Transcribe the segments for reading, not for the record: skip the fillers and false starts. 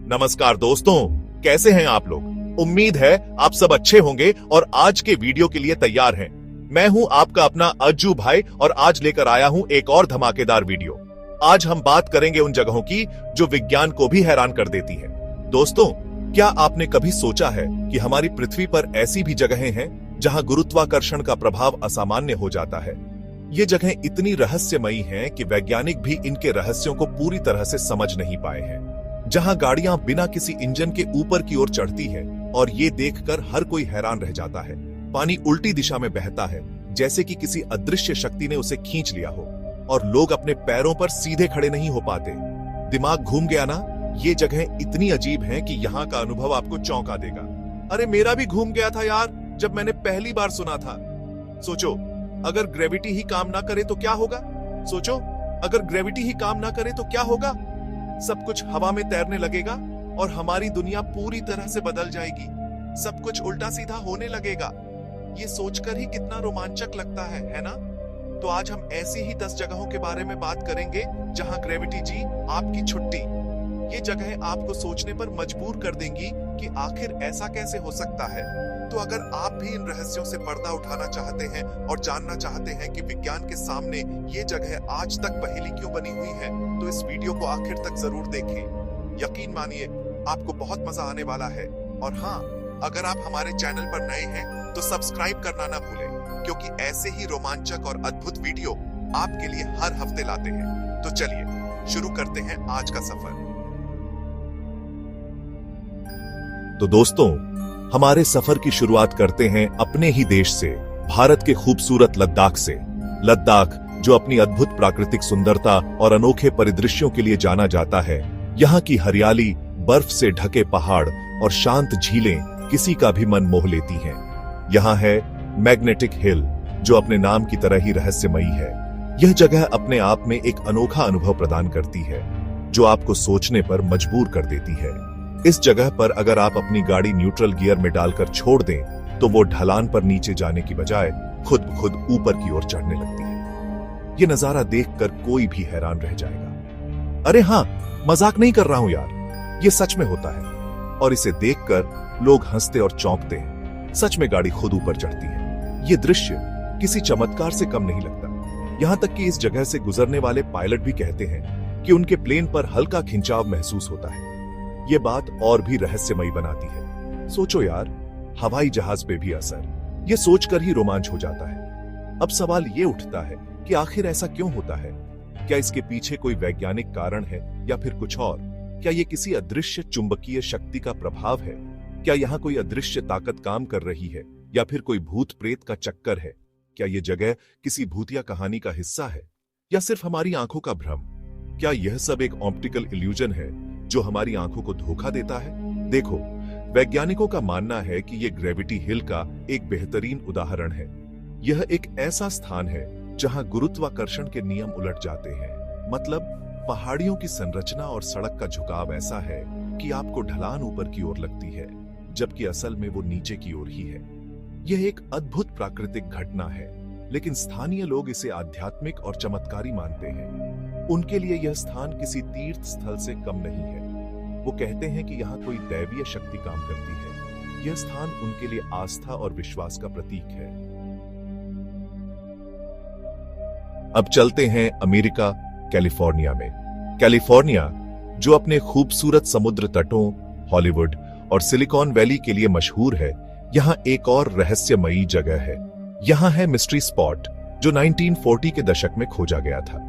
नमस्कार दोस्तों, कैसे हैं आप लोग। उम्मीद है आप सब अच्छे होंगे और आज के वीडियो के लिए तैयार हैं। मैं हूं आपका अपना अज्जू भाई और आज लेकर आया हूं एक और धमाकेदार वीडियो। आज हम बात करेंगे उन जगहों की जो विज्ञान को भी हैरान कर देती है। दोस्तों, क्या आपने कभी सोचा है कि हमारी पृथ्वी पर ऐसी भी जगहें हैं जहां गुरुत्वाकर्षण का प्रभाव असामान्य हो जाता है। ये जगहें इतनी रहस्यमयी हैं कि वैज्ञानिक भी इनके रहस्यों को पूरी तरह से समझ नहीं पाए हैं। जहां गाड़ियां बिना किसी इंजन के ऊपर की ओर चढ़ती है और ये देखकर हर कोई हैरान रह जाता है। पानी उल्टी दिशा में बहता है, जैसे कि किसी अदृश्य शक्ति ने उसे खींच लिया हो, और लोग अपने पैरों पर सीधे खड़े नहीं हो पाते। दिमाग घूम गया ना। ये जगहें इतनी अजीब हैं कि यहाँ का अनुभव आपको चौंका देगा। अरे मेरा भी घूम गया था यार, जब मैंने पहली बार सुना था। सोचो, अगर ग्रेविटी ही काम ना करे तो क्या होगा। सोचो, अगर ग्रेविटी ही काम ना करे तो क्या होगा। सब कुछ हवा में तैरने लगेगा और हमारी दुनिया पूरी तरह से बदल जाएगी। सब कुछ उल्टा सीधा होने लगेगा। ये सोचकर ही कितना रोमांचक लगता है ना। तो आज हम ऐसी ही 10 जगहों के बारे में बात करेंगे जहां ग्रेविटी जी आपकी छुट्टी। ये जगहें आपको सोचने पर मजबूर कर देंगी कि आखिर ऐसा कैसे हो सकता है। तो अगर आप भी इन रहस्यों से पर्दा उठाना चाहते हैं और जानना चाहते हैं कि विज्ञान के सामने ये जगह आज तक पहेली क्यों बनी हुई है, तो इस वीडियो को आखिर तक जरूर देखें। यकीन मानिए, आपको बहुत मजा आने वाला है। और हाँ, अगर आप हमारे चैनल पर नए हैं तो सब्सक्राइब करना ना भूलें, क्योंकि ऐसे ही रोमांचक और अद्भुत वीडियो आपके लिए हर हफ्ते लाते हैं। तो चलिए शुरू करते हैं आज का सफर। तो दोस्तों, हमारे सफर की शुरुआत करते हैं अपने ही देश से, भारत के खूबसूरत लद्दाख से। लद्दाख, जो अपनी अद्भुत प्राकृतिक सुंदरता और अनोखे परिदृश्यों के लिए जाना जाता है। यहाँ की हरियाली, बर्फ से ढके पहाड़ और शांत झीलें किसी का भी मन मोह लेती हैं। यहाँ है मैग्नेटिक हिल, जो अपने नाम की तरह ही रहस्यमयी है। यह जगह अपने आप में एक अनोखा अनुभव प्रदान करती है, जो आपको सोचने पर मजबूर कर देती है। इस जगह पर अगर आप अपनी गाड़ी न्यूट्रल गियर में डालकर छोड़ दें, तो वो ढलान पर नीचे जाने की बजाय खुद ब खुद ऊपर की ओर चढ़ने लगती है। ये नजारा देखकर कोई भी हैरान रह जाएगा। अरे हाँ, मजाक नहीं कर रहा हूं यार, ये सच में होता है। और इसे देखकर लोग हंसते और चौंकते हैं। सच में गाड़ी खुद ऊपर चढ़ती है। ये दृश्य किसी चमत्कार से कम नहीं लगता। यहां तक कि इस जगह से गुजरने वाले पायलट भी कहते हैं कि उनके प्लेन पर हल्का खिंचाव महसूस होता है। ये बात और भी रहस्यमयी बनाती है। सोचो यार, हवाई जहाज पे भी असर। ये सोचकर ही रोमांच हो जाता है। अब सवाल ये उठता है कि आखिर ऐसा क्यों होता है। क्या इसके पीछे कोई वैज्ञानिक कारण है या फिर कुछ और? क्या ये किसी अदृश्य चुंबकीय शक्ति का प्रभाव है? क्या यहाँ कोई अदृश्य ताकत काम कर रही है या फिर कोई भूत प्रेत का चक्कर है? क्या ये जगह किसी भूतिया कहानी का हिस्सा है या सिर्फ हमारी आंखों का भ्रम? क्या यह सब एक ऑप्टिकल इल्यूजन है जो हमारी आंखों को धोखा देता है? देखो, वैज्ञानिकों का मानना है कि यह ग्रेविटी हिल का एक बेहतरीन उदाहरण है। यह एक ऐसा स्थान है जहां गुरुत्वाकर्षण के नियम उलट जाते हैं। मतलब, पहाड़ियों की संरचना और सड़क का झुकाव ऐसा है कि आपको ढलान ऊपर की ओर लगती है, जबकि असल में वो नीचे की ओर ही है। यह एक अद्भुत प्राकृतिक घटना है, लेकिन स्थानीय लोग इसे आध्यात्मिक और चमत्कारी मानते हैं। उनके लिए यह स्थान किसी तीर्थ स्थल से कम नहीं है। वो कहते हैं कि यहाँ कोई दैवीय शक्ति काम करती है। यह स्थान उनके लिए आस्था और विश्वास का प्रतीक है। अब चलते हैं अमेरिका, कैलिफोर्निया में। कैलिफोर्निया, जो अपने खूबसूरत समुद्र तटों, हॉलीवुड और सिलिकॉन वैली के लिए मशहूर है, यहाँ एक और रहस्यमयी जगह है। यहाँ है मिस्ट्री स्पॉट, जो 1940 के दशक में खोजा गया था।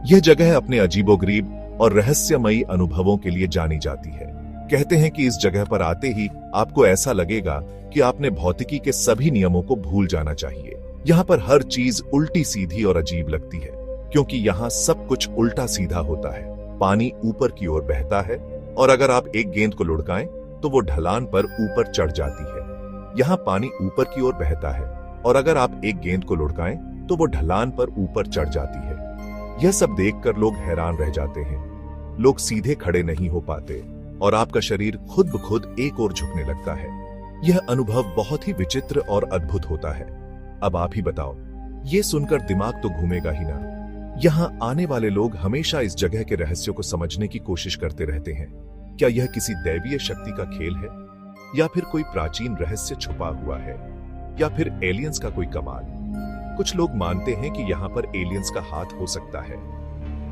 यह जगह अपने अजीबोगरीब और रहस्यमयी अनुभवों के लिए जानी जाती है। कहते हैं कि इस जगह पर आते ही आपको ऐसा लगेगा कि आपने भौतिकी के सभी नियमों को भूल जाना चाहिए। यहाँ पर हर चीज उल्टी सीधी और अजीब लगती है, क्योंकि यहाँ सब कुछ उल्टा सीधा होता है। पानी ऊपर की ओर बहता है और अगर आप एक गेंद को लुढ़काएं तो वो ढलान पर ऊपर चढ़ जाती है। यहाँ पानी ऊपर की ओर बहता है और अगर आप एक गेंद को लुढ़काएं तो वो ढलान पर ऊपर चढ़ जाती है। यह सब देखकर लोग हैरान रह जाते हैं। लोग सीधे खड़े नहीं हो पाते और आपका शरीर खुद ब खुद एक ओर झुकने लगता है। यह अनुभव बहुत ही विचित्र और अद्भुत होता है। अब आप ही बताओ, ये सुनकर दिमाग तो घूमेगा ही ना। यहाँ आने वाले लोग हमेशा इस जगह के रहस्यों को समझने की कोशिश करते रहते हैं। क्या यह किसी दैवीय शक्ति का खेल है, या फिर कोई प्राचीन रहस्य छुपा हुआ है, या फिर एलियंस का कोई कमाल? कुछ लोग मानते हैं कि यहां पर एलियंस का हाथ हो सकता है।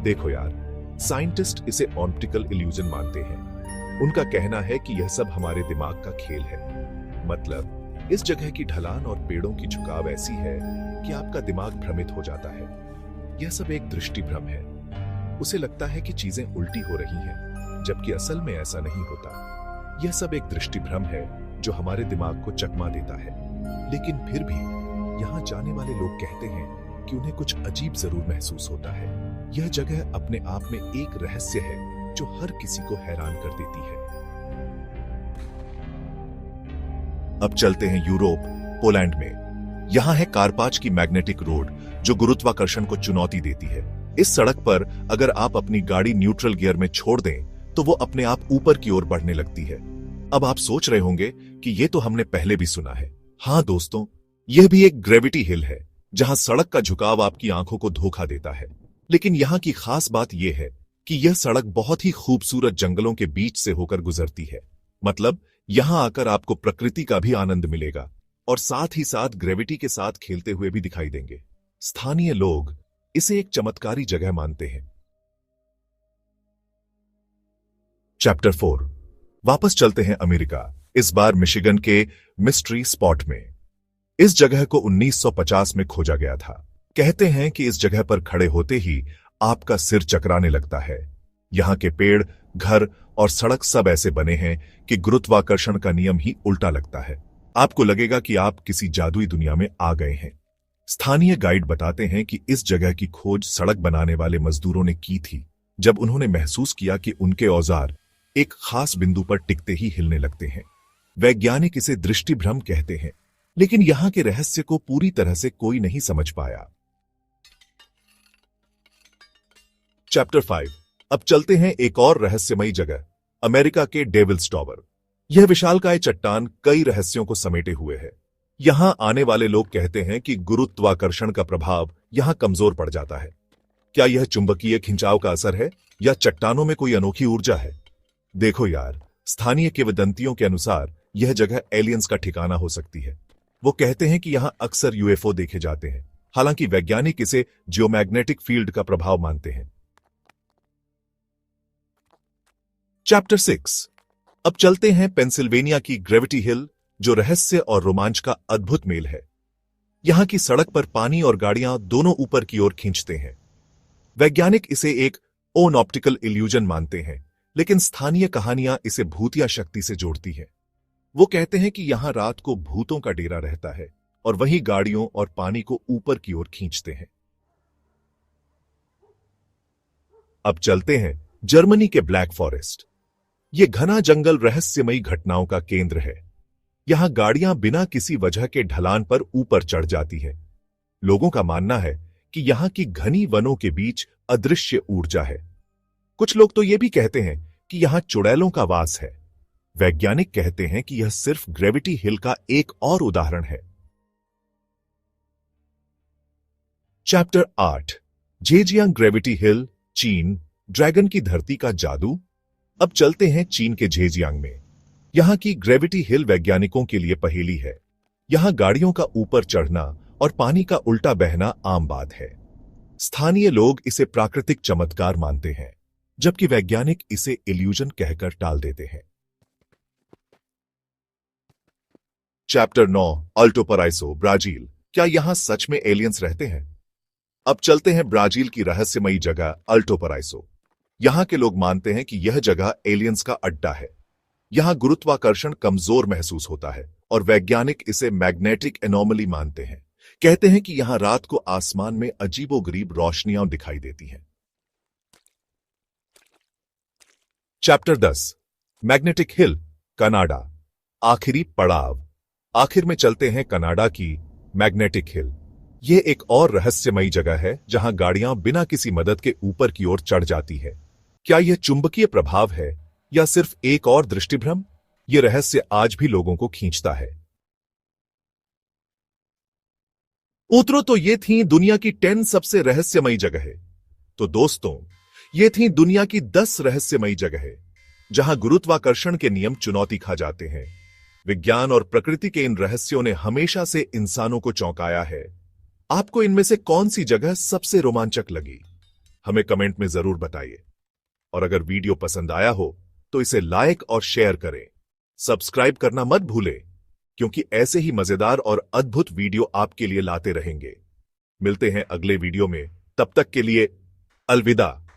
देखो यार, साइंटिस्ट इसे ऑप्टिकल इल्यूजन मानते हैं। उनका कहना है कि यह सब हमारे दिमाग का खेल है। मतलब इस जगह की ढलान और पेड़ों की झुकाव ऐसी है कि आपका दिमाग भ्रमित हो जाता है। यह सब एक दृष्टि भ्रम है। उसे लगता है कि चीजें उल्टी हो रही हैं, जबकि असल में ऐसा नहीं होता। यह सब एक दृष्टि भ्रम है जो हमारे दिमाग को चकमा देता है। लेकिन फिर भी यहाँ जाने वाले लोग कहते हैं कि उन्हें कुछ अजीब जरूर महसूस होता है। यह जगह अपने आप में एक रहस्य है जो हर किसी को हैरान कर देती है। अब चलते हैं यूरोप, पोलैंड में। यहां है कारपाच की मैग्नेटिक रोड जो गुरुत्वाकर्षण को चुनौती देती है। इस सड़क पर अगर आप अपनी गाड़ी न्यूट्रल गियर में छोड़ दें तो वो अपने आप ऊपर की ओर बढ़ने लगती है। अब आप सोच रहे होंगे कि ये तो हमने पहले भी सुना है। हाँ दोस्तों, यह भी एक ग्रेविटी हिल है जहां सड़क का झुकाव आपकी आंखों को धोखा देता है। लेकिन यहां की खास बात यह है कि यह सड़क बहुत ही खूबसूरत जंगलों के बीच से होकर गुजरती है। मतलब यहां आकर आपको प्रकृति का भी आनंद मिलेगा और साथ ही साथ ग्रेविटी के साथ खेलते हुए भी दिखाई देंगे। स्थानीय लोग इसे एक चमत्कारी जगह मानते हैं। चैप्टर 4। वापस चलते हैं अमेरिका, इस बार मिशिगन के मिस्ट्री स्पॉट में। इस जगह को 1950 में खोजा गया था। कहते हैं कि इस जगह पर खड़े होते ही आपका सिर चकराने लगता है। यहां के पेड़, घर और सड़क सब ऐसे बने हैं कि गुरुत्वाकर्षण का नियम ही उल्टा लगता है। आपको लगेगा कि आप किसी जादुई दुनिया में आ गए हैं। स्थानीय गाइड बताते हैं कि इस जगह की खोज सड़क बनाने वाले मजदूरों ने की थी, जब उन्होंने महसूस किया कि उनके औजार एक खास बिंदु पर टिकते ही हिलने लगते हैं। वैज्ञानिक इसे दृष्टिभ्रम कहते हैं, लेकिन यहां के रहस्य को पूरी तरह से कोई नहीं समझ पाया। चैप्टर 5। अब चलते हैं एक और रहस्यमयी जगह, अमेरिका के डेविल्स टॉवर। यह विशालकाय चट्टान कई रहस्यों को समेटे हुए है। यहां आने वाले लोग कहते हैं कि गुरुत्वाकर्षण का प्रभाव यहां कमजोर पड़ जाता है। क्या यह चुंबकीय खिंचाव का असर है या चट्टानों में कोई अनोखी ऊर्जा है? देखो यार, स्थानीय किंवदंतियों के अनुसार यह जगह एलियंस का ठिकाना हो सकती है। वो कहते हैं कि यहां अक्सर यूएफओ देखे जाते हैं। हालांकि वैज्ञानिक इसे जियोमैग्नेटिक फील्ड का प्रभाव मानते हैं। चैप्टर 6। अब चलते हैं पेंसिल्वेनिया की ग्रेविटी हिल, जो रहस्य और रोमांच का अद्भुत मेल है। यहां की सड़क पर पानी और गाड़ियां दोनों ऊपर की ओर खींचते हैं। वैज्ञानिक इसे एक ओन ऑप्टिकल इल्यूजन मानते हैं, लेकिन स्थानीय कहानियां इसे भूतिया शक्ति से जोड़ती हैं। वो कहते हैं कि यहां रात को भूतों का डेरा रहता है और वही गाड़ियों और पानी को ऊपर की ओर खींचते हैं। अब चलते हैं जर्मनी के ब्लैक फॉरेस्ट। यह घना जंगल रहस्यमयी घटनाओं का केंद्र है। यहां गाड़ियां बिना किसी वजह के ढलान पर ऊपर चढ़ जाती हैं। लोगों का मानना है कि यहां की घनी वनों के बीच अदृश्य ऊर्जा है। कुछ लोग तो यह भी कहते हैं कि यहां चुड़ैलों का वास है। वैज्ञानिक कहते हैं कि यह सिर्फ ग्रेविटी हिल का एक और उदाहरण है। चैप्टर 8। जेजियांग ग्रेविटी हिल, चीन, ड्रैगन की धरती का जादू। अब चलते हैं चीन के जेजियांग में। यहां की ग्रेविटी हिल वैज्ञानिकों के लिए पहेली है। यहां गाड़ियों का ऊपर चढ़ना और पानी का उल्टा बहना आम बात है। स्थानीय लोग इसे प्राकृतिक चमत्कार मानते हैं, जबकि वैज्ञानिक इसे इल्यूजन कहकर टाल देते हैं। चैप्टर 9। Alto Paraiso, Brazil. क्या यहां सच में एलियंस रहते हैं? अब चलते हैं ब्राजील की रहस्यमयी जगह अल्टो पैराइसो। यहां के लोग मानते हैं कि यह जगह एलियंस का अड्डा है। यहां गुरुत्वाकर्षण कमजोर महसूस होता है और वैज्ञानिक इसे मैग्नेटिक एनोमली मानते हैं। कहते हैं कि यहां रात को आसमान में अजीबोगरीब रोशनियां दिखाई देती हैं। चैप्टर 10। Magnetic hill, Canada. आखिरी पड़ाव। आखिर में चलते हैं कनाडा की मैग्नेटिक हिल। यह एक और रहस्यमयी जगह है जहां गाड़ियां बिना किसी मदद के ऊपर की ओर चढ़ जाती है। क्या यह चुंबकीय प्रभाव है या सिर्फ एक और दृष्टिभ्रम? यह रहस्य आज भी लोगों को खींचता है। उत्तरों तो ये थी दुनिया की 10 सबसे रहस्यमयी जगहें। तो दोस्तों, ये थी दुनिया की 10 रहस्यमयी जगहें। जहां गुरुत्वाकर्षण के नियम चुनौती खा जाते हैं। विज्ञान और प्रकृति के इन रहस्यों ने हमेशा से इंसानों को चौंकाया है। आपको इनमें से कौन सी जगह सबसे रोमांचक लगी, हमें कमेंट में जरूर बताइए। और अगर वीडियो पसंद आया हो तो इसे लाइक और शेयर करें। सब्सक्राइब करना मत भूलें, क्योंकि ऐसे ही मजेदार और अद्भुत वीडियो आपके लिए लाते रहेंगे। मिलते हैं अगले वीडियो में, तब तक के लिए अलविदा।